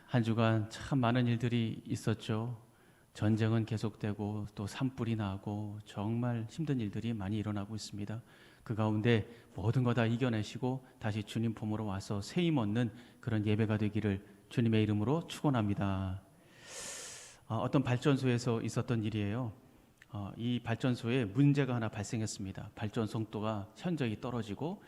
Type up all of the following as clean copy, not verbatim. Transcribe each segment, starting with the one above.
한 주간 참 많은 일들이 있었죠. 전쟁은 계속되고 또 산불이 나고 정말 힘든 일들이 많이 일어나고 있습니다. 그 가운데 모든 거 다 이겨내시고 다시 주님 품으로 와서 새 힘 얻는 그런 예배가 되기를 주님의 이름으로 축원합니다. 어떤 발전소에서 있었던 일이에요. 이 발전소에 문제가 하나 발생했습니다. 발전 속도가 현저히 떨어지고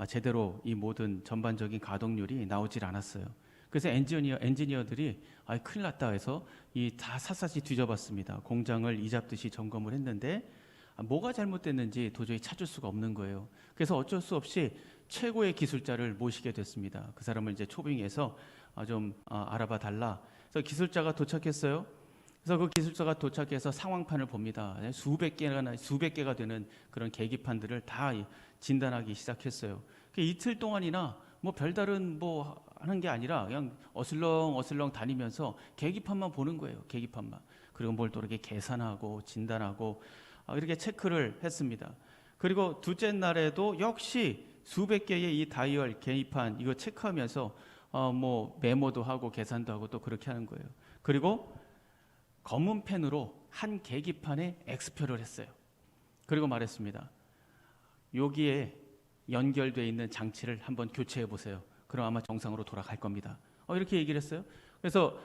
제대로 이 모든 전반적인 가동률이 나오질 않았어요. 그래서 엔지니어들이 큰일 났다 해서 이 다 샅샅이 뒤져봤습니다. 공장을 이잡듯이 점검을 했는데 뭐가 잘못됐는지 도저히 찾을 수가 없는 거예요. 그래서 어쩔 수 없이 최고의 기술자를 모시게 됐습니다. 그 사람을 이제 초빙해서 좀 알아봐 달라. 그래서 기술자가 도착했어요. 그래서 그 기술자가 도착해서 상황판을 봅니다. 수백 개가 되는 그런 계기판들을 다 진단하기 시작했어요. 이틀 동안이나 뭐 별다른 뭐 하는 게 아니라 그냥 어슬렁 다니면서 계기판만 보는 거예요. 계기판만. 그리고 뭘 또 이렇게 계산하고 진단하고 이렇게 체크를 했습니다. 그리고 둘째 날에도 역시 수백 개의 이 다이얼 계기판 이거 체크하면서 뭐 메모도 하고 계산도 하고 또 그렇게 하는 거예요. 그리고 검은 펜으로 한 계기판에 X표를 했어요. 그리고 말했습니다. 여기에 연결되어 있는 장치를 한번 교체해 보세요. 그럼 아마 정상으로 돌아갈 겁니다. 이렇게 얘기를 했어요. 그래서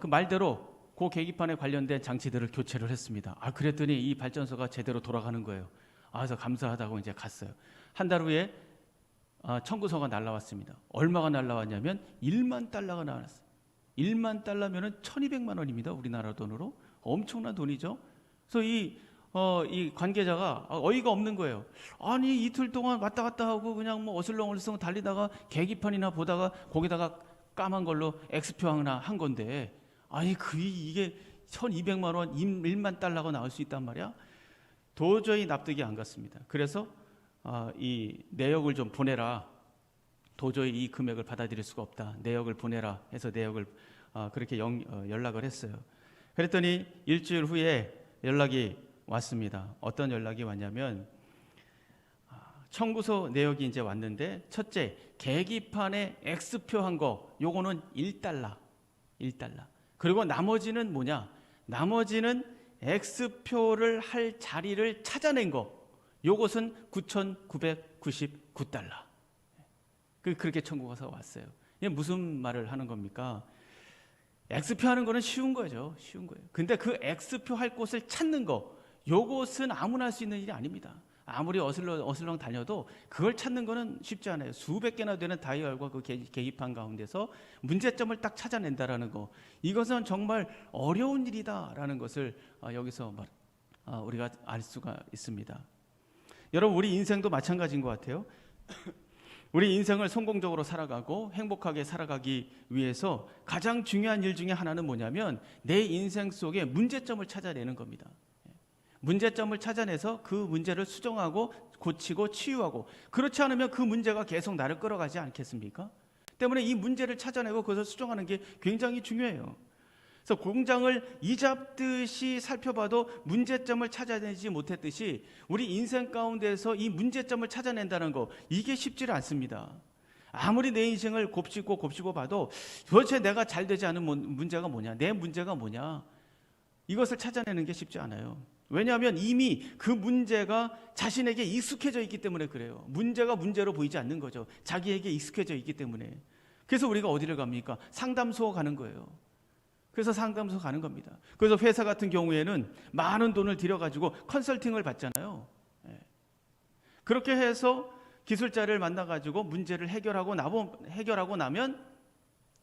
그 말대로 그 계기판에 관련된 장치들을 교체를 했습니다. 그랬더니 이 발전소가 제대로 돌아가는 거예요. 그래서 감사하다고 이제 갔어요. 한 달 후에 청구서가 날라왔습니다. 얼마가 날라왔냐면 1만 달러가 나왔어요. 1만 달러면은 1,200만 원입니다. 우리나라 돈으로. 엄청난 돈이죠. 그래서 이 관계자가 어이가 없는 거예요. 아니 이틀 동안 왔다 갔다 하고 그냥 뭐 어슬렁어슬렁 달리다가 계기판이나 보다가 거기다가 까만 걸로 X표 하나 한 건데 아니 이게 1,200만 원 1만 달러가 나올 수 있단 말이야. 도저히 납득이 안 갔습니다. 그래서 이 내역을 좀 보내라. 도저히 이 금액을 받아들일 수가 없다. 내역을 보내라 해서 내역을 그렇게 연락을 했어요. 그랬더니 일주일 후에 연락이 왔습니다. 어떤 연락이 왔냐면 청구서 내역이 이제 왔는데 첫째, 계기판에 X표 한 거 요거는 1달러. 그리고 나머지는 뭐냐? 나머지는 X표를 할 자리를 찾아낸 거. 요것은 9,999달러. 그렇게 청구가 왔어요. 이게 무슨 말을 하는 겁니까? X표 하는 거는 쉬운 거죠. 쉬운 거예요. 근데 그 X표 할 곳을 찾는 거, 요것은 아무나 할 수 있는 일이 아닙니다. 아무리 어슬렁 다녀도 그걸 찾는 거는 쉽지 않아요. 수백 개나 되는 다이얼과 그 계기판 가운데서 문제점을 딱 찾아낸다라는 거, 이것은 정말 어려운 일이다라는 것을 여기서 우리가 알 수가 있습니다. 여러분, 우리 인생도 마찬가지인 것 같아요. 우리 인생을 성공적으로 살아가고 행복하게 살아가기 위해서 가장 중요한 일 중에 하나는 뭐냐면 내 인생 속에 문제점을 찾아내는 겁니다. 문제점을 찾아내서 그 문제를 수정하고 고치고 치유하고, 그렇지 않으면 그 문제가 계속 나를 끌어가지 않겠습니까? 때문에 이 문제를 찾아내고 그것을 수정하는 게 굉장히 중요해요. 그래서 공장을 이잡듯이 살펴봐도 문제점을 찾아내지 못했듯이 우리 인생 가운데서 이 문제점을 찾아낸다는 거, 이게 쉽지를 않습니다. 아무리 내 인생을 곱씹고 봐도 도대체 내가 잘 되지 않은 문제가 뭐냐, 내 문제가 뭐냐, 이것을 찾아내는 게 쉽지 않아요. 왜냐하면 이미 그 문제가 자신에게 익숙해져 있기 때문에 그래요. 문제가 문제로 보이지 않는 거죠. 자기에게 익숙해져 있기 때문에. 그래서 우리가 어디를 갑니까? 상담소 가는 거예요. 그래서 상담소 가는 겁니다. 그래서 회사 같은 경우에는 많은 돈을 들여가지고 컨설팅을 받잖아요. 그렇게 해서 기술자를 만나가지고 문제를 해결하고 나면,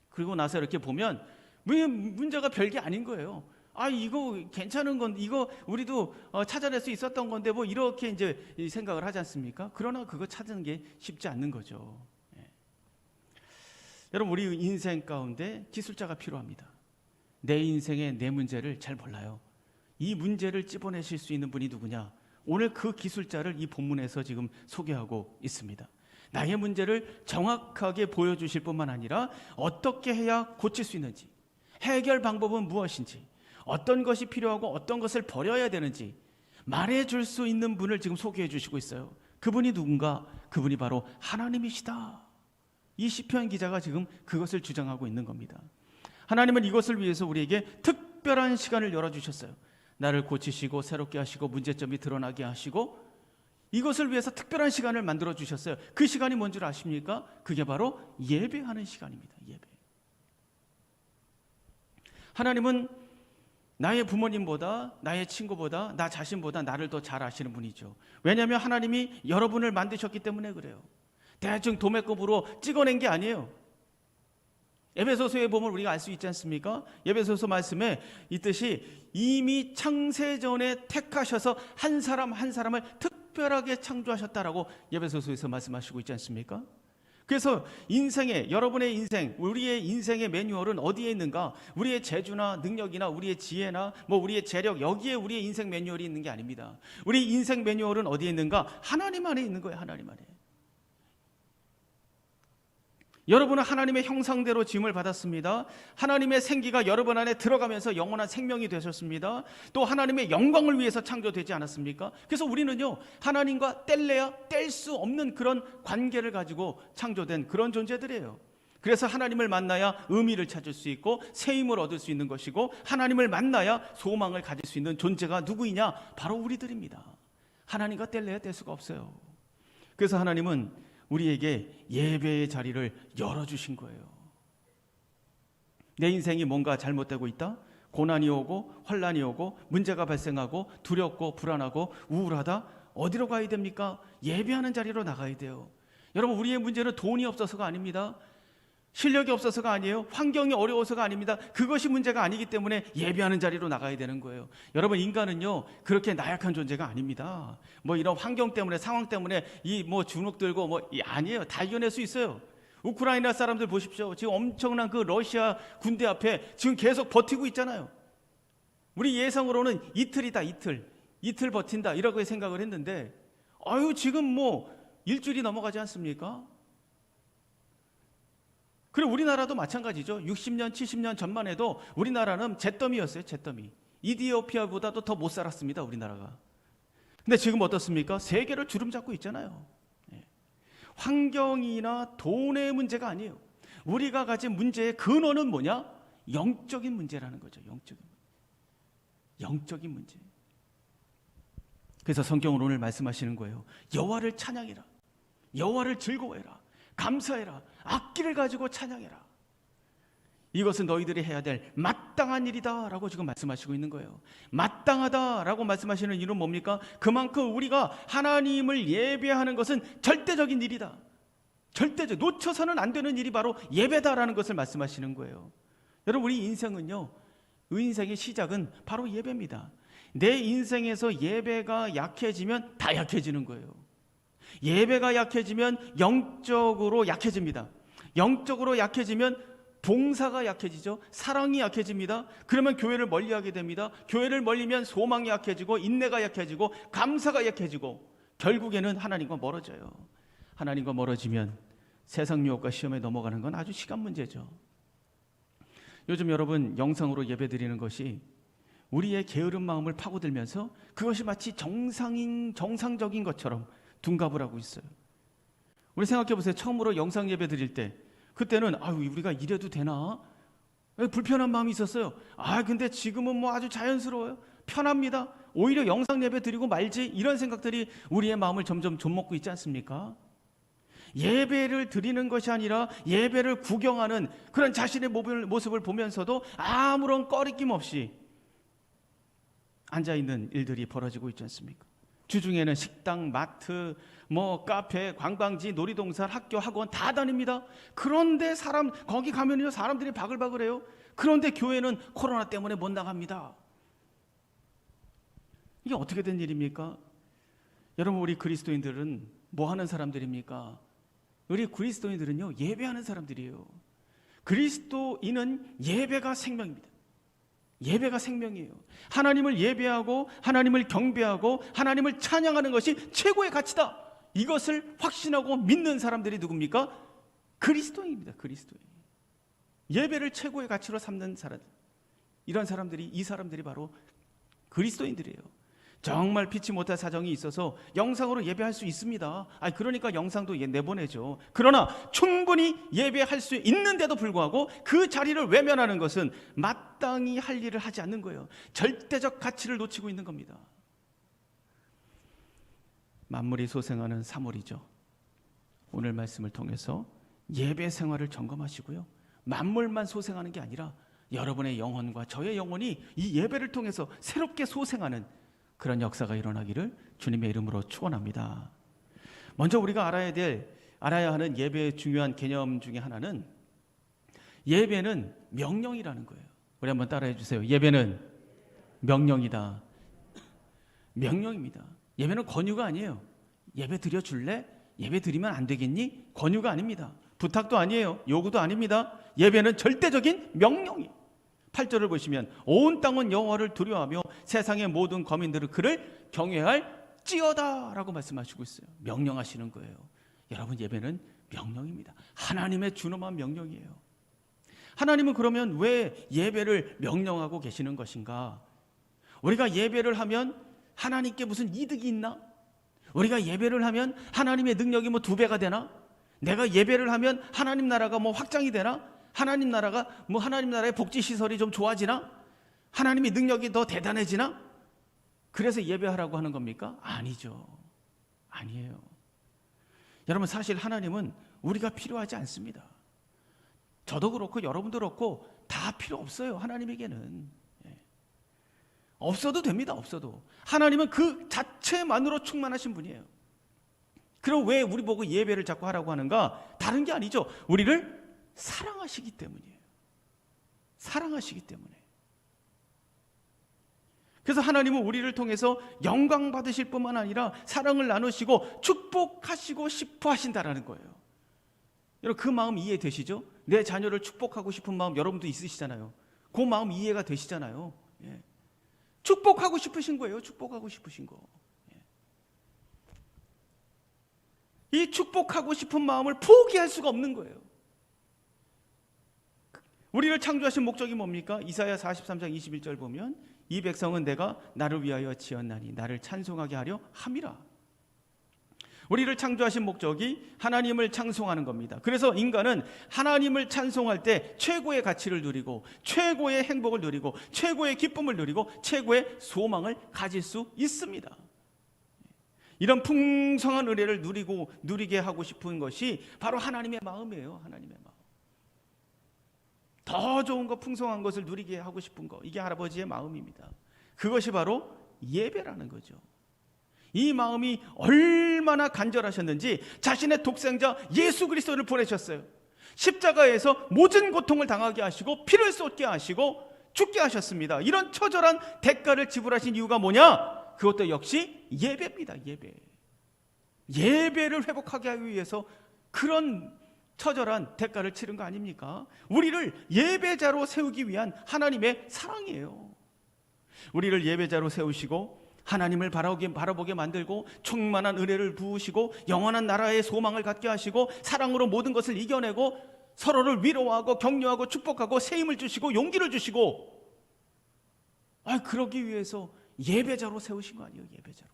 그리고 나서 이렇게 보면 문제가 별게 아닌 거예요. 이거 괜찮은 건, 이거 우리도 찾아낼 수 있었던 건데 뭐 이렇게 이제 생각을 하지 않습니까? 그러나 그거 찾는 게 쉽지 않는 거죠. 여러분, 우리 인생 가운데 기술자가 필요합니다. 내 인생의 내 문제를 잘 몰라요. 이 문제를 찝어내실 수 있는 분이 누구냐? 오늘 그 기술자를 이 본문에서 지금 소개하고 있습니다. 나의 문제를 정확하게 보여주실 뿐만 아니라 어떻게 해야 고칠 수 있는지, 해결 방법은 무엇인지, 어떤 것이 필요하고 어떤 것을 버려야 되는지 말해줄 수 있는 분을 지금 소개해 주시고 있어요. 그분이 누군가? 그분이 바로 하나님이시다. 이 시편 기자가 지금 그것을 주장하고 있는 겁니다. 하나님은 이것을 위해서 우리에게 특별한 시간을 열어주셨어요. 나를 고치시고 새롭게 하시고 문제점이 드러나게 하시고 이것을 위해서 특별한 시간을 만들어 주셨어요. 그 시간이 뭔 줄 아십니까? 그게 바로 예배하는 시간입니다. 예배. 하나님은 나의 부모님보다, 나의 친구보다, 나 자신보다 나를 더 잘 아시는 분이죠. 왜냐하면 하나님이 여러분을 만드셨기 때문에 그래요. 대충 도매급으로 찍어낸 게 아니에요. 에베소서에 보면 우리가 알 수 있지 않습니까? 에베소서 말씀에 있듯이 이미 창세전에 택하셔서 한 사람 한 사람을 특별하게 창조하셨다라고 에베소서에서 말씀하시고 있지 않습니까? 그래서 인생의, 여러분의 인생, 우리의 인생의 매뉴얼은 어디에 있는가? 우리의 재주나 능력이나 우리의 지혜나 우리의 재력, 여기에 우리의 인생 매뉴얼이 있는 게 아닙니다. 우리 인생 매뉴얼은 어디에 있는가? 하나님 안에 있는 거예요. 하나님 안에. 여러분은 하나님의 형상대로 지음을 받았습니다. 하나님의 생기가 여러분 안에 들어가면서 영원한 생명이 되셨습니다. 또 하나님의 영광을 위해서 창조되지 않았습니까? 그래서 우리는요, 하나님과 뗄래야 뗄 수 없는 그런 관계를 가지고 창조된 그런 존재들이에요. 그래서 하나님을 만나야 의미를 찾을 수 있고 새 힘을 얻을 수 있는 것이고, 하나님을 만나야 소망을 가질 수 있는 존재가 누구이냐? 바로 우리들입니다. 하나님과 뗄래야 뗄 수가 없어요. 그래서 하나님은 우리에게 예배의 자리를 열어주신 거예요. 내 인생이 뭔가 잘못되고 있다? 고난이 오고 환난이 오고 문제가 발생하고 두렵고 불안하고 우울하다? 어디로 가야 됩니까? 예배하는 자리로 나가야 돼요. 여러분, 우리의 문제는 돈이 없어서가 아닙니다. 실력이 없어서가 아니에요. 환경이 어려워서가 아닙니다. 그것이 문제가 아니기 때문에 예배하는 자리로 나가야 되는 거예요. 여러분, 인간은요 그렇게 나약한 존재가 아닙니다. 이런 환경 때문에, 상황 때문에 주눅 들고 아니에요. 다 이겨낼 수 있어요. 우크라이나 사람들 보십시오. 지금 엄청난 그 러시아 군대 앞에 지금 계속 버티고 있잖아요. 우리 예상으로는 이틀이다, 이틀 버틴다 이렇게 생각을 했는데 지금 일주일이 넘어가지 않습니까? 그리고 우리나라도 마찬가지죠. 60년, 70년 전만 해도 우리나라는 잿더미였어요. 잿더미. 이디오피아보다도 더 못 살았습니다. 우리나라가. 근데 지금 어떻습니까? 세계를 주름잡고 있잖아요. 환경이나 돈의 문제가 아니에요. 우리가 가진 문제의 근원은 뭐냐? 영적인 문제라는 거죠. 영적인 문제. 그래서 성경은 오늘 말씀하시는 거예요. 여호와를 찬양해라. 여호와를 즐거워해라. 감사해라. 악기를 가지고 찬양해라. 이것은 너희들이 해야 될 마땅한 일이다 라고 지금 말씀하시고 있는 거예요. 마땅하다라고 말씀하시는 이유는 뭡니까? 그만큼 우리가 하나님을 예배하는 것은 절대적인 일이다. 놓쳐서는 안 되는 일이 바로 예배다라는 것을 말씀하시는 거예요. 여러분, 우리 인생은요, 인생의 시작은 바로 예배입니다. 내 인생에서 예배가 약해지면 다 약해지는 거예요. 예배가 약해지면 영적으로 약해집니다. 영적으로 약해지면 봉사가 약해지죠. 사랑이 약해집니다. 그러면 교회를 멀리하게 됩니다. 교회를 멀리면 소망이 약해지고 인내가 약해지고 감사가 약해지고 결국에는 하나님과 멀어져요. 하나님과 멀어지면 세상 유혹과 시험에 넘어가는 건 아주 시간 문제죠. 요즘 여러분, 영상으로 예배드리는 것이 우리의 게으른 마음을 파고들면서 그것이 마치 정상적인 것처럼 둔갑을 하고 있어요. 우리 생각해 보세요. 처음으로 영상 예배 드릴 때, 그때는 우리가 이래도 되나? 불편한 마음이 있었어요. 근데 지금은 아주 자연스러워요. 편합니다. 오히려 영상 예배 드리고 말지, 이런 생각들이 우리의 마음을 점점 좀먹고 있지 않습니까? 예배를 드리는 것이 아니라 예배를 구경하는 그런 자신의 모습을 보면서도 아무런 꺼리낌 없이 앉아있는 일들이 벌어지고 있지 않습니까? 주중에는 식당, 마트, 카페, 관광지, 놀이동산, 학교, 학원 다 다닙니다. 그런데 거기 가면요 사람들이 바글바글해요. 그런데 교회는 코로나 때문에 못 나갑니다. 이게 어떻게 된 일입니까? 여러분, 우리 그리스도인들은 뭐 하는 사람들입니까? 우리 그리스도인들은요 예배하는 사람들이에요. 그리스도인은 예배가 생명입니다. 예배가 생명이에요. 하나님을 예배하고 하나님을 경배하고 하나님을 찬양하는 것이 최고의 가치다. 이것을 확신하고 믿는 사람들이 누굽니까? 그리스도인입니다. 그리스도인. 예배를 최고의 가치로 삼는 사람들. 이 사람들이 바로 그리스도인들이에요. 정말 피치 못할 사정이 있어서 영상으로 예배할 수 있습니다. 그러니까 영상도 내보내죠. 그러나 충분히 예배할 수 있는데도 불구하고 그 자리를 외면하는 것은 마땅히 할 일을 하지 않는 거예요. 절대적 가치를 놓치고 있는 겁니다. 만물이 소생하는 사물이죠. 오늘 말씀을 통해서 예배 생활을 점검하시고요. 만물만 소생하는 게 아니라 여러분의 영혼과 저의 영혼이 이 예배를 통해서 새롭게 소생하는 그런 역사가 일어나기를 주님의 이름으로 축원합니다. 먼저 우리가 알아야 하는 예배의 중요한 개념 중에 하나는 예배는 명령이라는 거예요. 우리 한번 따라해 주세요. 예배는 명령이다. 명령입니다. 예배는 권유가 아니에요. 예배 드려줄래? 예배 드리면 안 되겠니? 권유가 아닙니다. 부탁도 아니에요. 요구도 아닙니다. 예배는 절대적인 명령이에요. 8절을 보시면 온 땅은 여호와를 두려워하며 세상의 모든 거민들은 그를 경외할지어다 라고 말씀하시고 있어요. 명령하시는 거예요. 여러분, 예배는 명령입니다. 하나님의 준엄한 명령이에요. 하나님은 그러면 왜 예배를 명령하고 계시는 것인가? 우리가 예배를 하면 하나님께 무슨 이득이 있나? 우리가 예배를 하면 하나님의 능력이 2배가 되나? 내가 예배를 하면 하나님 나라가 확장이 되나? 하나님 나라가 하나님 나라의 복지 시설이 좀 좋아지나? 하나님의 능력이 더 대단해지나? 그래서 예배하라고 하는 겁니까? 아니죠. 아니에요. 여러분, 사실 하나님은 우리가 필요하지 않습니다. 저도 그렇고 여러분도 그렇고 다 필요 없어요. 하나님에게는. 없어도 됩니다. 없어도. 하나님은 그 자체만으로 충만하신 분이에요. 그럼 왜 우리 보고 예배를 자꾸 하라고 하는가? 다른 게 아니죠. 우리를 사랑하시기 때문이에요. 사랑하시기 때문에. 그래서 하나님은 우리를 통해서 영광 받으실 뿐만 아니라 사랑을 나누시고 축복하시고 싶어 하신다라는 거예요. 여러분, 그 마음 이해되시죠? 내 자녀를 축복하고 싶은 마음 여러분도 있으시잖아요. 그 마음 이해가 되시잖아요. 예. 축복하고 싶으신 거예요. 축복하고 싶으신 거. 예. 이 축복하고 싶은 마음을 포기할 수가 없는 거예요. 우리를 창조하신 목적이 뭡니까? 이사야 43장 21절 보면 이 백성은 내가 나를 위하여 지었나니 나를 찬송하게 하려 함이라. 우리를 창조하신 목적이 하나님을 찬송하는 겁니다. 그래서 인간은 하나님을 찬송할 때 최고의 가치를 누리고 최고의 행복을 누리고 최고의 기쁨을 누리고 최고의 소망을 가질 수 있습니다. 이런 풍성한 은혜를 누리게 하고 싶은 것이 바로 하나님의 마음이에요. 하나님의 마음. 더 좋은 것, 풍성한 것을 누리게 하고 싶은 것, 이게 할아버지의 마음입니다. 그것이 바로 예배라는 거죠. 이 마음이 얼마나 간절하셨는지 자신의 독생자 예수 그리스도를 보내셨어요. 십자가에서 모든 고통을 당하게 하시고 피를 쏟게 하시고 죽게 하셨습니다. 이런 처절한 대가를 지불하신 이유가 뭐냐? 그것도 역시 예배입니다. 예배. 예배를 회복하게 하기 위해서 그런 처절한 대가를 치른 거 아닙니까? 우리를 예배자로 세우기 위한 하나님의 사랑이에요. 우리를 예배자로 세우시고 하나님을 바라보게 만들고 충만한 은혜를 부으시고 영원한 나라의 소망을 갖게 하시고 사랑으로 모든 것을 이겨내고 서로를 위로하고 격려하고 축복하고 세임을 주시고 용기를 주시고 그러기 위해서 예배자로 세우신 거 아니에요. 예배자로.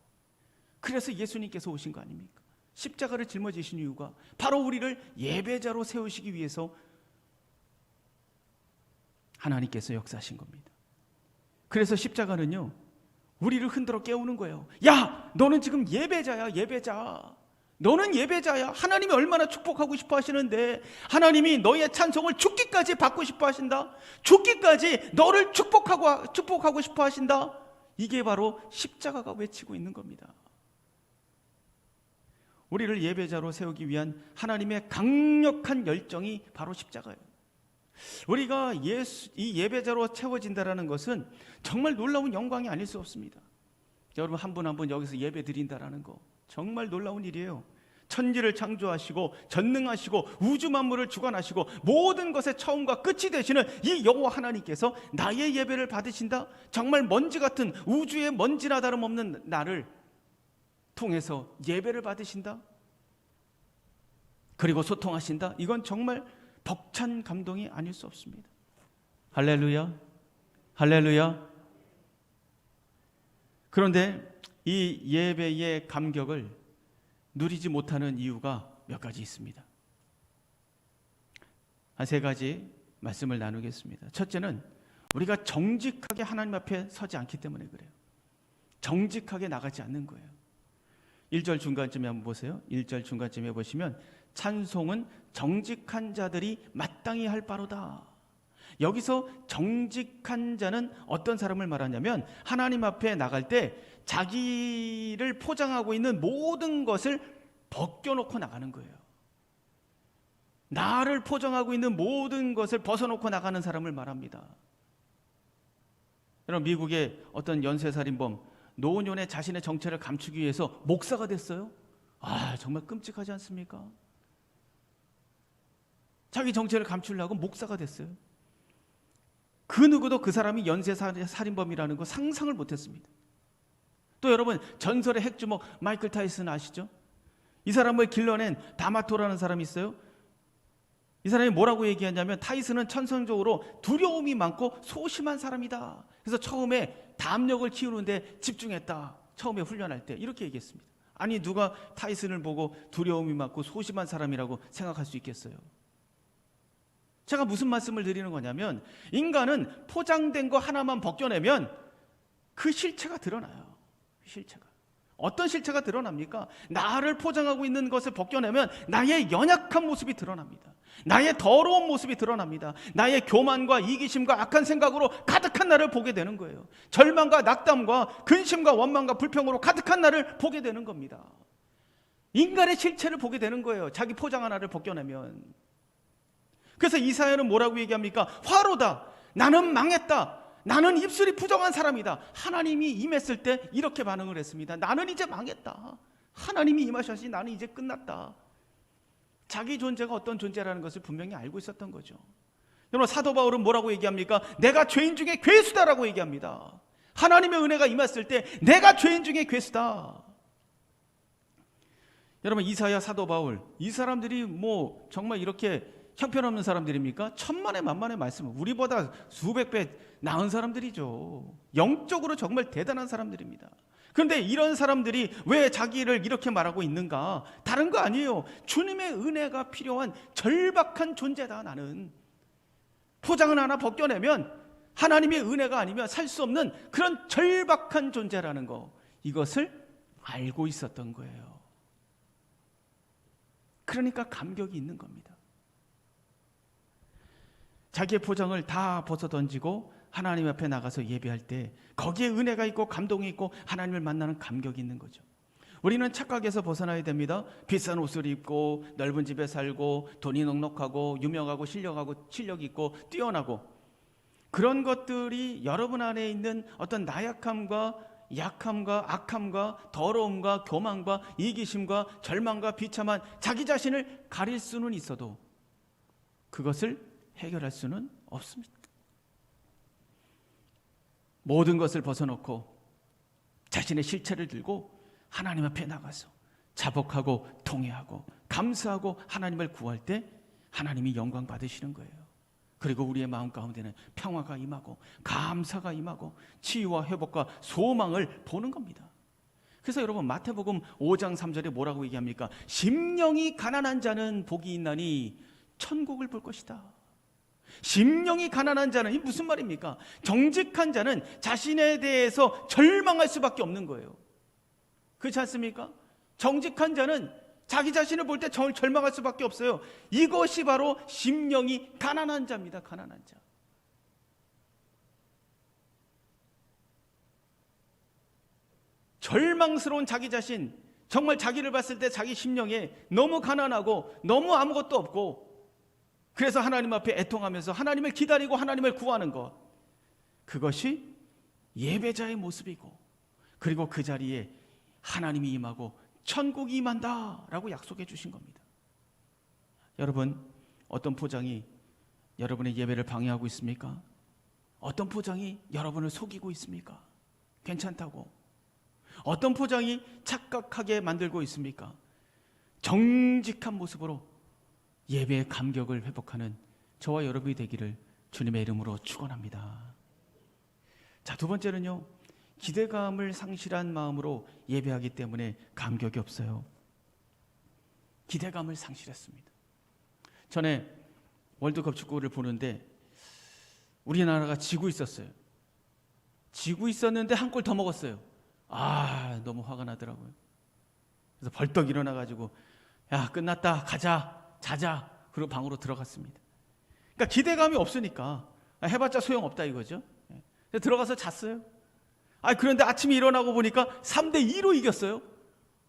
그래서 예수님께서 오신 거 아닙니까? 십자가를 짊어지신 이유가 바로 우리를 예배자로 세우시기 위해서 하나님께서 역사하신 겁니다. 그래서 십자가는요, 우리를 흔들어 깨우는 거예요. 야, 너는 지금 예배자야. 예배자. 너는 예배자야. 하나님이 얼마나 축복하고 싶어 하시는데 하나님이 너의 찬송을 죽기까지 받고 싶어 하신다. 죽기까지 너를 축복하고 싶어 하신다. 이게 바로 십자가가 외치고 있는 겁니다. 우리를 예배자로 세우기 위한 하나님의 강력한 열정이 바로 십자가예요. 우리가 이 예배자로 채워진다라는 것은 정말 놀라운 영광이 아닐 수 없습니다. 여러분, 한 분 한 분 여기서 예배 드린다라는 거 정말 놀라운 일이에요. 천지를 창조하시고 전능하시고 우주 만물을 주관하시고 모든 것의 처음과 끝이 되시는 이 여호와 하나님께서 나의 예배를 받으신다. 정말 먼지 같은 우주의 먼지나 다름없는 나를 통해서 예배를 받으신다. 그리고 소통하신다. 이건 정말 벅찬 감동이 아닐 수 없습니다. 할렐루야. 할렐루야. 그런데 이 예배의 감격을 누리지 못하는 이유가 몇 가지 있습니다. 한 세 가지 말씀을 나누겠습니다. 첫째는 우리가 정직하게 하나님 앞에 서지 않기 때문에 그래요. 정직하게 나가지 않는 거예요. 1절 중간쯤에 한번 보세요. 1절 중간쯤에 보시면 찬송은 정직한 자들이 마땅히 할 바로다. 여기서 정직한 자는 어떤 사람을 말하냐면 하나님 앞에 나갈 때 자기를 포장하고 있는 모든 것을 벗겨놓고 나가는 거예요. 나를 포장하고 있는 모든 것을 벗어놓고 나가는 사람을 말합니다. 여러분, 미국의 어떤 연쇄살인범 노년에 자신의 정체를 감추기 위해서 목사가 됐어요. 정말 끔찍하지 않습니까? 자기 정체를 감추려고 목사가 됐어요. 그 누구도 그 사람이 연쇄살인범이라는 거 상상을 못했습니다. 또 여러분, 전설의 핵주먹 마이클 타이슨 아시죠? 이 사람을 길러낸 다마토라는 사람이 있어요. 이 사람이 뭐라고 얘기하냐면 타이슨은 천성적으로 두려움이 많고 소심한 사람이다. 그래서 처음에 담력을 키우는데 집중했다. 처음에 훈련할 때 이렇게 얘기했습니다. 아니, 누가 타이슨을 보고 두려움이 많고 소심한 사람이라고 생각할 수 있겠어요? 제가 무슨 말씀을 드리는 거냐면 인간은 포장된 거 하나만 벗겨내면 그 실체가 드러나요. 실체가. 어떤 실체가 드러납니까? 나를 포장하고 있는 것을 벗겨내면 나의 연약한 모습이 드러납니다. 나의 더러운 모습이 드러납니다. 나의 교만과 이기심과 악한 생각으로 가득한 나를 보게 되는 거예요. 절망과 낙담과 근심과 원망과 불평으로 가득한 나를 보게 되는 겁니다. 인간의 실체를 보게 되는 거예요. 자기 포장 하나를 벗겨내면. 그래서 이사야는 뭐라고 얘기합니까? 화로다. 나는 망했다. 나는 입술이 부정한 사람이다. 하나님이 임했을 때 이렇게 반응을 했습니다. 나는 이제 망했다. 하나님이 임하셨으니 나는 이제 끝났다. 자기 존재가 어떤 존재라는 것을 분명히 알고 있었던 거죠. 여러분, 사도 바울은 뭐라고 얘기합니까? 내가 죄인 중에 괴수다라고 얘기합니다. 하나님의 은혜가 임했을 때 내가 죄인 중에 괴수다. 여러분, 이사야, 사도 바울, 이 사람들이 뭐 정말 이렇게 형편없는 사람들입니까? 천만의 만만의 말씀, 우리보다 수백 배 나은 사람들이죠. 영적으로 정말 대단한 사람들입니다. 그런데 이런 사람들이 왜 자기를 이렇게 말하고 있는가? 다른 거 아니에요. 주님의 은혜가 필요한 절박한 존재다. 나는 포장을 하나 벗겨내면 하나님의 은혜가 아니면 살 수 없는 그런 절박한 존재라는 거, 이것을 알고 있었던 거예요. 그러니까 감격이 있는 겁니다. 자기의 포장을 다 벗어던지고 하나님 앞에 나가서 예배할 때 거기에 은혜가 있고 감동이 있고 하나님을 만나는 감격이 있는 거죠. 우리는 착각에서 벗어나야 됩니다. 비싼 옷을 입고 넓은 집에 살고 돈이 넉넉하고 유명하고 실력 있고 뛰어나고, 그런 것들이 여러분 안에 있는 어떤 나약함과 약함과 악함과 더러움과 교만과 이기심과 절망과 비참한 자기 자신을 가릴 수는 있어도 그것을 해결할 수는 없습니다. 모든 것을 벗어놓고 자신의 실체를 들고 하나님 앞에 나가서 자복하고 통회하고 감사하고 하나님을 구할 때 하나님이 영광 받으시는 거예요. 그리고 우리의 마음 가운데는 평화가 임하고 감사가 임하고 치유와 회복과 소망을 보는 겁니다. 그래서 여러분, 마태복음 5장 3절에 뭐라고 얘기합니까? 심령이 가난한 자는 복이 있나니 천국을 볼 것이다. 심령이 가난한 자는, 이 무슨 말입니까? 정직한 자는 자신에 대해서 절망할 수밖에 없는 거예요. 그렇지 않습니까? 정직한 자는 자기 자신을 볼 때 절망할 수밖에 없어요. 이것이 바로 심령이 가난한 자입니다. 가난한 자. 절망스러운 자기 자신, 정말 자기를 봤을 때 자기 심령에 너무 가난하고 너무 아무것도 없고, 그래서 하나님 앞에 애통하면서 하나님을 기다리고 하나님을 구하는 것, 그것이 예배자의 모습이고, 그리고 그 자리에 하나님이 임하고 천국이 임한다라고 약속해 주신 겁니다. 여러분, 어떤 포장이 여러분의 예배를 방해하고 있습니까? 어떤 포장이 여러분을 속이고 있습니까? 괜찮다고. 어떤 포장이 착각하게 만들고 있습니까? 정직한 모습으로 예배의 감격을 회복하는 저와 여러분이 되기를 주님의 이름으로 축원합니다. 자, 두 번째는요, 기대감을 상실한 마음으로 예배하기 때문에 감격이 없어요. 기대감을 상실했습니다. 전에 월드컵 축구를 보는데 우리나라가 지고 있었어요. 지고 있었는데 한 골 더 먹었어요. 너무 화가 나더라고요. 그래서 벌떡 일어나가지고 야, 끝났다, 가자, 자자, 그리고 방으로 들어갔습니다. 그러니까 기대감이 없으니까 해봤자 소용없다 이거죠. 그래서 들어가서 잤어요. 그런데 아침에 일어나고 보니까 3대2로 이겼어요.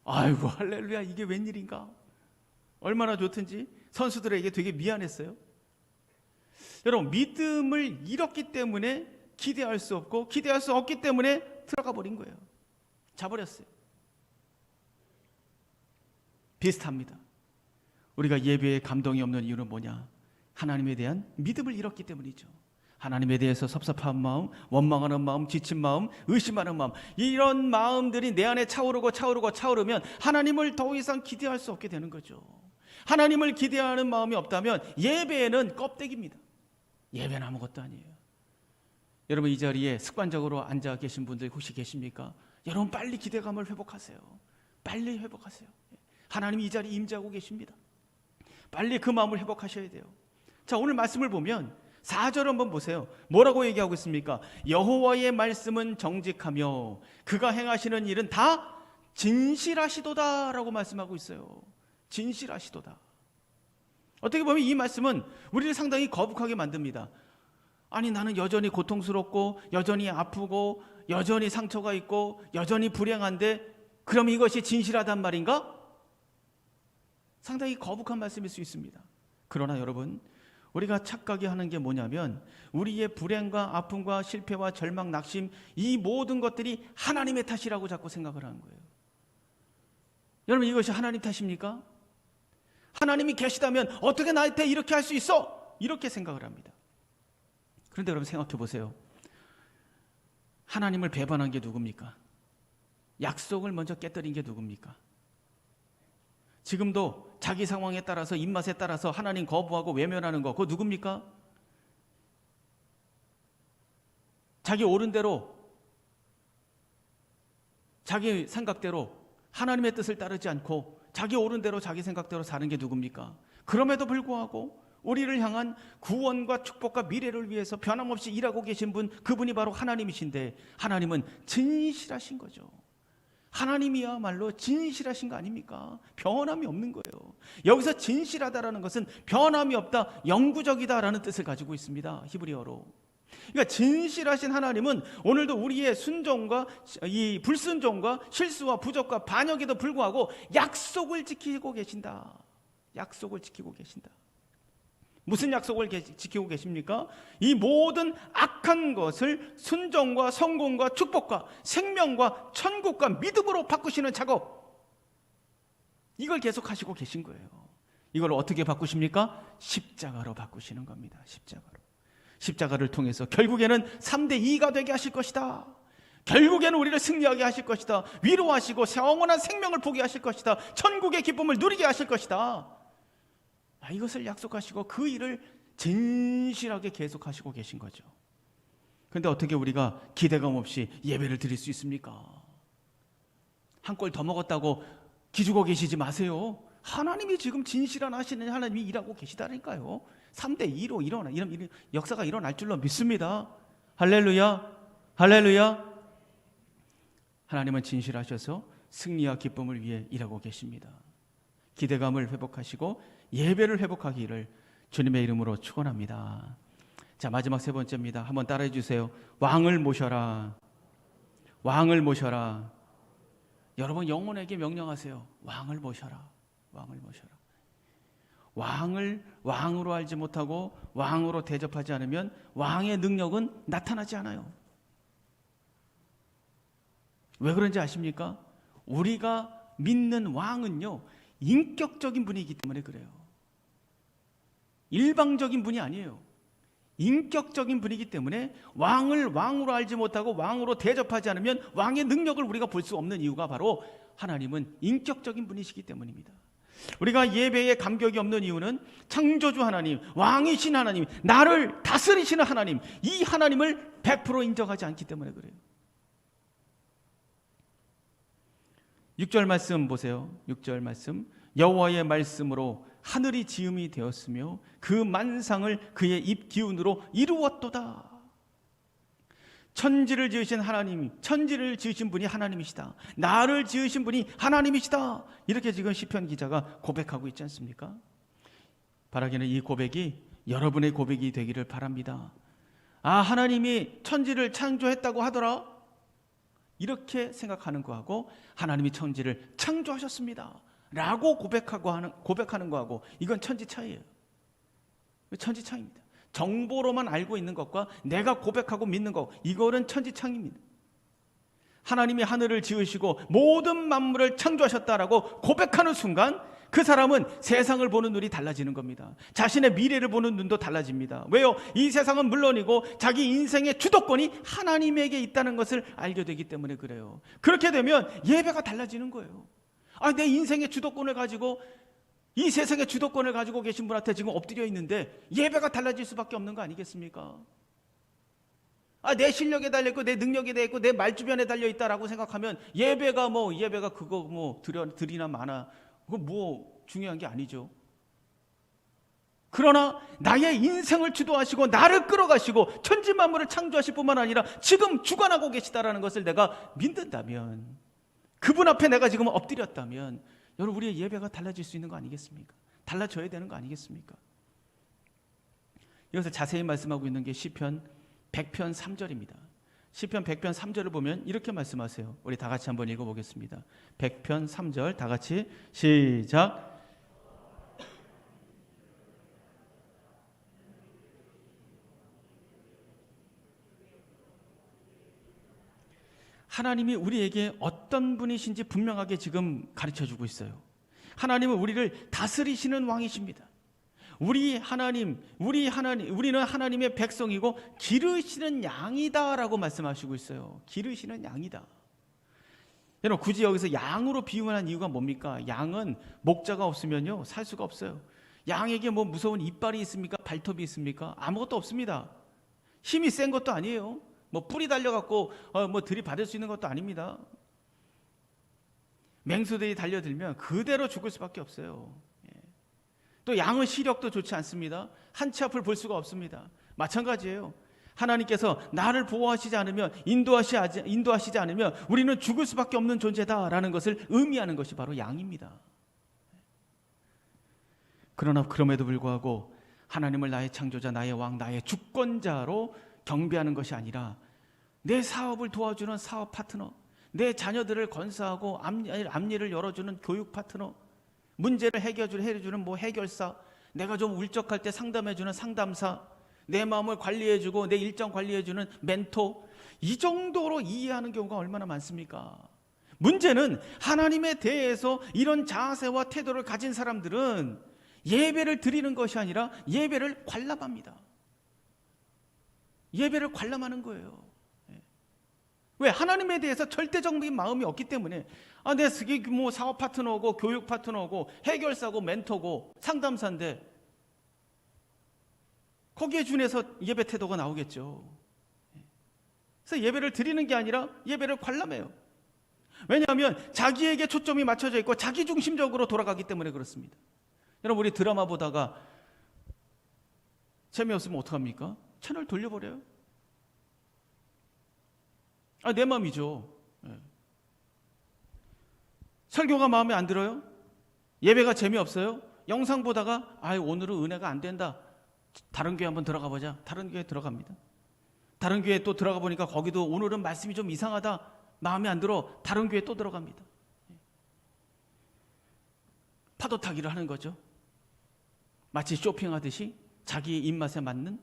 아이고 할렐루야, 이게 웬일인가. 얼마나 좋든지 선수들에게 되게 미안했어요. 여러분, 믿음을 잃었기 때문에 기대할 수 없고, 기대할 수 없기 때문에 들어가 버린 거예요. 자버렸어요. 비슷합니다. 우리가 예배에 감동이 없는 이유는 뭐냐? 하나님에 대한 믿음을 잃었기 때문이죠. 하나님에 대해서 섭섭한 마음, 원망하는 마음, 지친 마음, 의심하는 마음, 이런 마음들이 내 안에 차오르면 하나님을 더 이상 기대할 수 없게 되는 거죠. 하나님을 기대하는 마음이 없다면 예배는 껍데기입니다. 예배는 아무것도 아니에요. 여러분, 이 자리에 습관적으로 앉아 계신 분들 혹시 계십니까? 여러분, 빨리 기대감을 회복하세요. 빨리 회복하세요. 하나님이 이 자리에 임재하고 계십니다. 빨리 그 마음을 회복하셔야 돼요. 자, 오늘 말씀을 보면 4절 한번 보세요. 뭐라고 얘기하고 있습니까? 여호와의 말씀은 정직하며 그가 행하시는 일은 다 진실하시도다 라고 말씀하고 있어요. 진실하시도다. 어떻게 보면 이 말씀은 우리를 상당히 거북하게 만듭니다. 아니, 나는 여전히 고통스럽고 여전히 아프고 여전히 상처가 있고 여전히 불행한데 그럼 이것이 진실하단 말인가? 상당히 거북한 말씀일 수 있습니다. 그러나 여러분, 우리가 착각이 하는 게 뭐냐면 우리의 불행과 아픔과 실패와 절망, 낙심, 이 모든 것들이 하나님의 탓이라고 자꾸 생각을 하는 거예요. 여러분, 이것이 하나님 탓입니까? 하나님이 계시다면 어떻게 나한테 이렇게 할 수 있어? 이렇게 생각을 합니다. 그런데 여러분, 생각해 보세요. 하나님을 배반한 게 누굽니까? 약속을 먼저 깨뜨린 게 누굽니까? 지금도 자기 상황에 따라서, 입맛에 따라서 하나님 거부하고 외면하는 거, 그거 누굽니까? 자기 옳은 대로, 자기 생각대로 하나님의 뜻을 따르지 않고 자기 옳은 대로 자기 생각대로 사는 게 누굽니까? 그럼에도 불구하고 우리를 향한 구원과 축복과 미래를 위해서 변함없이 일하고 계신 분, 그분이 바로 하나님이신데, 하나님은 진실하신 거죠. 하나님이야말로 진실하신 거 아닙니까? 변함이 없는 거예요. 여기서 진실하다라는 것은 변함이 없다, 영구적이다라는 뜻을 가지고 있습니다. 히브리어로. 그러니까 진실하신 하나님은 오늘도 우리의 순종과 이 불순종과 실수와 부족과 반역에도 불구하고 약속을 지키고 계신다. 약속을 지키고 계신다. 무슨 약속을 지키고 계십니까? 이 모든 악한 것을 순종과 성공과 축복과 생명과 천국과 믿음으로 바꾸시는 작업, 이걸 계속 하시고 계신 거예요. 이걸 어떻게 바꾸십니까? 십자가로 바꾸시는 겁니다. 십자가를 통해서 결국에는 3대2가 되게 하실 것이다. 결국에는 우리를 승리하게 하실 것이다. 위로하시고 영원한 생명을 보게 하실 것이다. 천국의 기쁨을 누리게 하실 것이다. 이것을 약속하시고 그 일을 진실하게 계속하시고 계신 거죠. 그런데 어떻게 우리가 기대감 없이 예배를 드릴 수 있습니까? 한 골 더 먹었다고 기죽어 계시지 마세요. 하나님이 지금 진실한 하시는 하나님이 일하고 계시다니까요. 3대2로 이런 역사가 일어날 줄로 믿습니다. 할렐루야, 할렐루야. 하나님은 진실하셔서 승리와 기쁨을 위해 일하고 계십니다. 기대감을 회복하시고 예배를 회복하기를 주님의 이름으로 축원합니다. 자, 마지막 세 번째입니다. 한번 따라해 주세요. 왕을 모셔라. 왕을 모셔라. 여러분, 영혼에게 명령하세요. 왕을 모셔라. 왕을 모셔라. 왕을 왕으로 알지 못하고 왕으로 대접하지 않으면 왕의 능력은 나타나지 않아요. 왜 그런지 아십니까? 우리가 믿는 왕은요, 인격적인 분이기 때문에 그래요. 일방적인 분이 아니에요. 인격적인 분이기 때문에 왕을 왕으로 알지 못하고 왕으로 대접하지 않으면 왕의 능력을 우리가 볼 수 없는 이유가 바로 하나님은 인격적인 분이시기 때문입니다. 우리가 예배에 감격이 없는 이유는 창조주 하나님, 왕이신 하나님, 나를 다스리시는 하나님, 이 하나님을 100% 인정하지 않기 때문에 그래요. 6절 말씀 보세요. 6절 말씀. 여호와의 말씀으로 하늘이 지음이 되었으며 그 만상을 그의 입 기운으로 이루었도다. 천지를 지으신 하나님, 천지를 지으신 분이 하나님이시다. 나를 지으신 분이 하나님이시다. 이렇게 지금 시편 기자가 고백하고 있지 않습니까? 바라기는 이 고백이 여러분의 고백이 되기를 바랍니다. 아, 하나님이 천지를 창조했다고 하더라, 이렇게 생각하는 거하고 하나님이 천지를 창조하셨습니다 라고 고백하는 거하고 이건 천지 차이예요. 천지 차이입니다. 정보로만 알고 있는 것과 내가 고백하고 믿는 것, 이거는 천지 차이입니다. 하나님이 하늘을 지으시고 모든 만물을 창조하셨다라고 고백하는 순간 그 사람은 세상을 보는 눈이 달라지는 겁니다. 자신의 미래를 보는 눈도 달라집니다. 왜요? 이 세상은 물론이고 자기 인생의 주도권이 하나님에게 있다는 것을 알게 되기 때문에 그래요. 그렇게 되면 예배가 달라지는 거예요. 아, 내 인생의 주도권을 가지고, 이 세상의 주도권을 가지고 계신 분한테 지금 엎드려 있는데 예배가 달라질 수밖에 없는 거 아니겠습니까? 아, 내 실력에 달려있고 내 능력에 달려있고 내 말주변에 달려있다라고 생각하면 예배가 그거 드리나 마나 그거 뭐 중요한 게 아니죠. 그러나 나의 인생을 주도하시고 나를 끌어가시고 천지 만물을 창조하실 뿐만 아니라 지금 주관하고 계시다라는 것을 내가 믿는다면, 그분 앞에 내가 지금 엎드렸다면 여러분, 우리의 예배가 달라질 수 있는 거 아니겠습니까? 달라져야 되는 거 아니겠습니까? 이것을 자세히 말씀하고 있는 게 시편 100편 3절입니다. 시편 100편 3절을 보면 이렇게 말씀하세요. 우리 다 같이 한번 읽어보겠습니다. 100편 3절 다 같이 시작. 하나님이 우리에게 어떤 분이신지 분명하게 지금 가르쳐주고 있어요. 하나님은 우리를 다스리시는 왕이십니다. 우리는 하나님의 백성이고 기르시는 양이다라고 말씀하시고 있어요. 기르시는 양이다. 여러분, 굳이 여기서 양으로 비유한 이유가 뭡니까? 양은 목자가 없으면요 살 수가 없어요. 양에게 뭐 무서운 이빨이 있습니까? 발톱이 있습니까? 아무것도 없습니다. 힘이 센 것도 아니에요. 뭐 뿔이 달려갖고 들이받을 수 있는 것도 아닙니다. 맹수들이 달려들면 그대로 죽을 수밖에 없어요. 또 양은 시력도 좋지 않습니다. 한 치 앞을 볼 수가 없습니다. 마찬가지예요. 하나님께서 나를 보호하시지 않으면, 인도하시지 않으면 우리는 죽을 수밖에 없는 존재다라는 것을 의미하는 것이 바로 양입니다. 그러나 그럼에도 불구하고 하나님을 나의 창조자, 나의 왕, 나의 주권자로 경배하는 것이 아니라 내 사업을 도와주는 사업 파트너, 내 자녀들을 건사하고 앞니를 열어주는 교육 파트너, 문제를 해결해주는 해결사, 내가 좀 울적할 때 상담해주는 상담사, 내 마음을 관리해주고 내 일정 관리해주는 멘토, 이 정도로 이해하는 경우가 얼마나 많습니까? 문제는 하나님에 대해서 이런 자세와 태도를 가진 사람들은 예배를 드리는 것이 아니라 예배를 관람합니다. 예배를 관람하는 거예요. 왜? 하나님에 대해서 절대적인 마음이 없기 때문에. 내 사업 파트너고 교육 파트너고 해결사고 멘토고 상담사인데 거기에 준해서 예배 태도가 나오겠죠. 그래서 예배를 드리는 게 아니라 예배를 관람해요. 왜냐하면 자기에게 초점이 맞춰져 있고 자기 중심적으로 돌아가기 때문에 그렇습니다. 여러분, 우리 드라마 보다가 재미없으면 어떡합니까? 채널 돌려버려요. 내 마음이죠. 설교가 마음에 안 들어요? 예배가 재미없어요? 영상 보다가 오늘은 은혜가 안 된다, 다른 교회 한번 들어가 보자. 다른 교회 들어갑니다. 다른 교회 또 들어가 보니까 거기도 오늘은 말씀이 좀 이상하다, 마음에 안 들어, 다른 교회 또 들어갑니다. 파도 타기를 하는 거죠. 마치 쇼핑하듯이 자기 입맛에 맞는,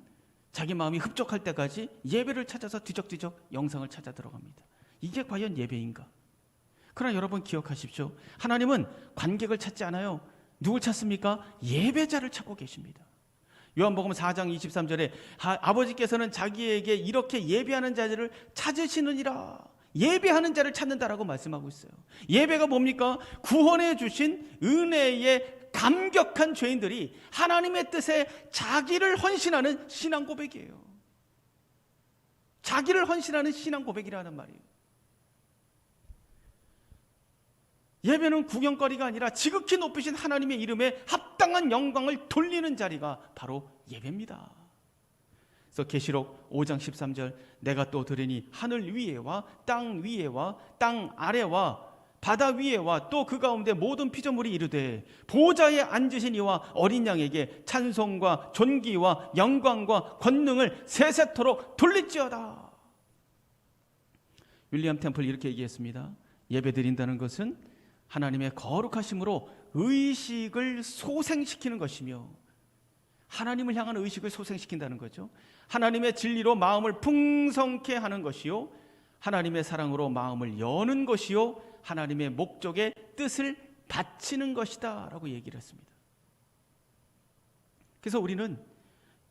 자기 마음이 흡족할 때까지 예배를 찾아서 뒤적뒤적 영상을 찾아 들어갑니다. 이게 과연 예배인가? 그러나 여러분 기억하십시오. 하나님은 관객을 찾지 않아요. 누굴 찾습니까? 예배자를 찾고 계십니다. 요한복음 4장 23절에 아버지께서는 자기에게 이렇게 예배하는 자들을 찾으시느니라, 예배하는 자를 찾는다라고 말씀하고 있어요. 예배가 뭡니까? 구원해 주신 은혜의 감격한 죄인들이 하나님의 뜻에 자기를 헌신하는 신앙 고백이에요. 자기를 헌신하는 신앙 고백이라는 말이에요. 예배는 구경거리가 아니라 지극히 높으신 하나님의 이름에 합당한 영광을 돌리는 자리가 바로 예배입니다. 그래서 계시록 5장 13절 내가 또 들으니 하늘 위에와 땅 위에와 땅 아래와 바다 위에와 또 그 가운데 모든 피조물이 이르되 보좌에 앉으신 이와 어린 양에게 찬송과 존귀와 영광과 권능을 세세토록 돌릴지어다. 윌리엄 템플 이렇게 얘기했습니다. 예배드린다는 것은 하나님의 거룩하심으로 의식을 소생시키는 것이며, 하나님을 향한 의식을 소생시킨다는 거죠. 하나님의 진리로 마음을 풍성케 하는 것이요, 하나님의 사랑으로 마음을 여는 것이요, 하나님의 목적의 뜻을 바치는 것이다 라고 얘기를 했습니다. 그래서 우리는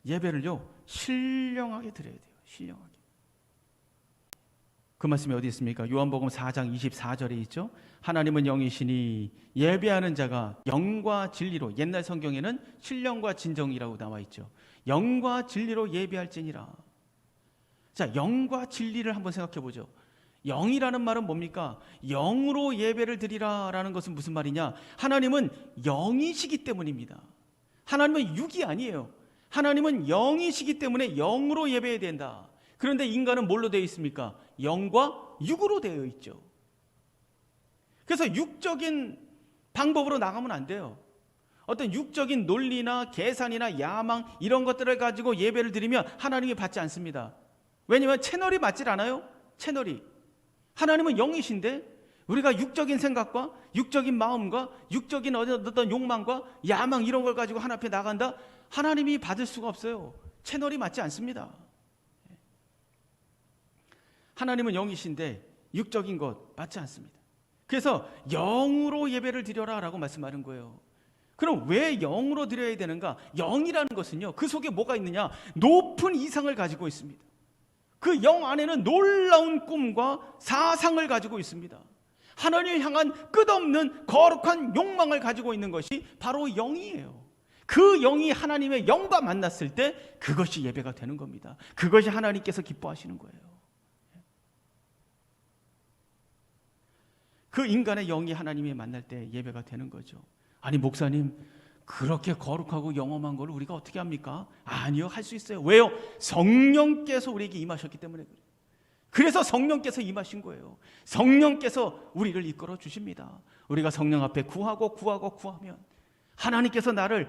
예배를요 신령하게 드려야 돼요. 신령하게. 그 말씀이 어디 있습니까? 요한복음 4장 24절에 있죠. 하나님은 영이시니 예배하는 자가 영과 진리로, 옛날 성경에는 신령과 진정이라고 나와 있죠. 영과 진리로 예배할지니라. 자, 영과 진리를 한번 생각해 보죠. 영이라는 말은 뭡니까? 영으로 예배를 드리라 라는 것은 무슨 말이냐? 하나님은 영이시기 때문입니다. 하나님은 육이 아니에요. 하나님은 영이시기 때문에 영으로 예배해야 된다. 그런데 인간은 뭘로 되어 있습니까? 영과 육으로 되어 있죠. 그래서 육적인 방법으로 나가면 안 돼요. 어떤 육적인 논리나 계산이나 야망 이런 것들을 가지고 예배를 드리면 하나님이 받지 않습니다. 왜냐하면 채널이 맞질 않아요. 채널이. 하나님은 영이신데 우리가 육적인 생각과 육적인 마음과 육적인 어떤 욕망과 야망 이런 걸 가지고 하나님 앞에 나간다? 하나님이 받을 수가 없어요. 채널이 맞지 않습니다. 하나님은 영이신데 육적인 것 맞지 않습니다. 그래서 영으로 예배를 드려라 라고 말씀하는 거예요. 그럼 왜 영으로 드려야 되는가? 영이라는 것은요, 그 속에 뭐가 있느냐? 높은 이상을 가지고 있습니다. 그 영 안에는 놀라운 꿈과 사상을 가지고 있습니다. 하나님을 향한 끝없는 거룩한 욕망을 가지고 있는 것이 바로 영이에요. 그 영이 하나님의 영과 만났을 때 그것이 예배가 되는 겁니다. 그것이 하나님께서 기뻐하시는 거예요. 그 인간의 영이 하나님이 만날 때 예배가 되는 거죠. 아니 목사님, 그렇게 거룩하고 영험한 걸 우리가 어떻게 합니까? 아니요, 할 수 있어요. 왜요? 성령께서 우리에게 임하셨기 때문에 그래요. 그래서 성령께서 임하신 거예요. 성령께서 우리를 이끌어 주십니다. 우리가 성령 앞에 구하면 하나님께서 나를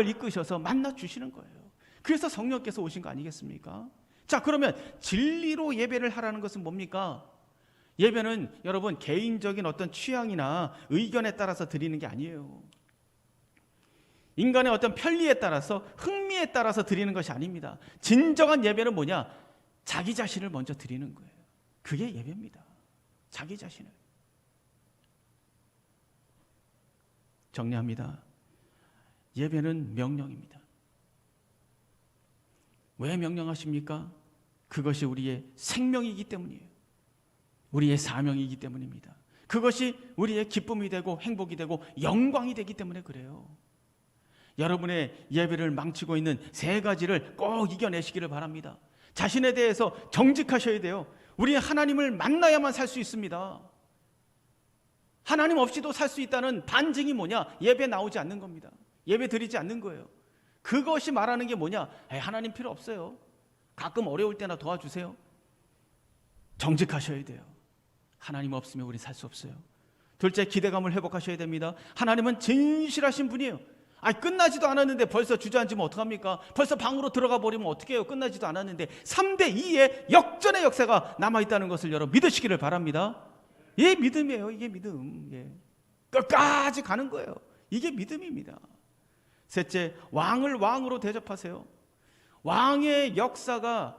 이끄셔서 만나 주시는 거예요. 그래서 성령께서 오신 거 아니겠습니까? 자, 그러면 진리로 예배를 하라는 것은 뭡니까? 예배는 여러분 개인적인 어떤 취향이나 의견에 따라서 드리는 게 아니에요. 인간의 어떤 편리에 따라서, 흥미에 따라서 드리는 것이 아닙니다. 진정한 예배는 뭐냐? 자기 자신을 먼저 드리는 거예요. 그게 예배입니다. 자기 자신을. 정리합니다. 예배는 명령입니다. 왜 명령하십니까? 그것이 우리의 생명이기 때문이에요. 우리의 사명이기 때문입니다. 그것이 우리의 기쁨이 되고 행복이 되고 영광이 되기 때문에 그래요. 여러분의 예배를 망치고 있는 세 가지를 꼭 이겨내시기를 바랍니다. 자신에 대해서 정직하셔야 돼요. 우리는 하나님을 만나야만 살 수 있습니다. 하나님 없이도 살 수 있다는 반증이 뭐냐? 예배 나오지 않는 겁니다. 예배 드리지 않는 거예요. 그것이 말하는 게 뭐냐? 하나님 필요 없어요. 가끔 어려울 때나 도와주세요. 정직하셔야 돼요. 하나님 없으면 우리 살 수 없어요. 둘째, 기대감을 회복하셔야 됩니다. 하나님은 진실하신 분이에요. 끝나지도 않았는데 벌써 주저앉으면 어떡합니까? 벌써 방으로 들어가 버리면 어떡해요? 끝나지도 않았는데 3대2의 역전의 역사가 남아있다는 것을 여러분 믿으시기를 바랍니다. 예, 믿음이에요. 이게 믿음. 예. 끝까지 가는 거예요. 이게 믿음입니다. 셋째, 왕을 왕으로 대접하세요. 왕의 역사가,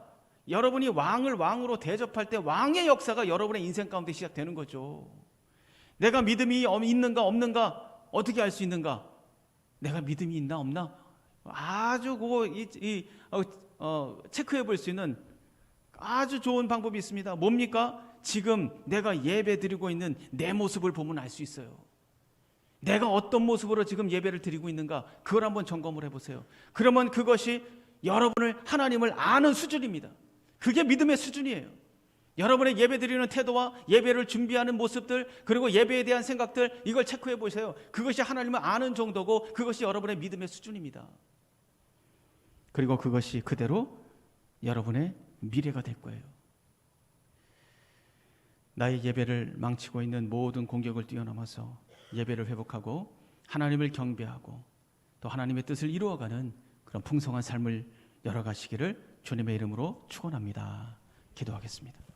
여러분이 왕을 왕으로 대접할 때 왕의 역사가 여러분의 인생 가운데 시작되는 거죠. 내가 믿음이 있는가 없는가 어떻게 알 수 있는가? 내가 믿음이 있나 없나? 아주 체크해 볼 수 있는 아주 좋은 방법이 있습니다. 뭡니까? 지금 내가 예배 드리고 있는 내 모습을 보면 알 수 있어요. 내가 어떤 모습으로 지금 예배를 드리고 있는가? 그걸 한번 점검을 해보세요. 그러면 그것이 여러분을, 하나님을 아는 수준입니다. 그게 믿음의 수준이에요. 여러분의 예배드리는 태도와 예배를 준비하는 모습들, 그리고 예배에 대한 생각들, 이걸 체크해 보세요. 그것이 하나님을 아는 정도고 그것이 여러분의 믿음의 수준입니다. 그리고 그것이 그대로 여러분의 미래가 될 거예요. 나의 예배를 망치고 있는 모든 공격을 뛰어넘어서 예배를 회복하고 하나님을 경배하고 또 하나님의 뜻을 이루어가는 그런 풍성한 삶을 열어가시기를 주님의 이름으로 축원합니다. 기도하겠습니다.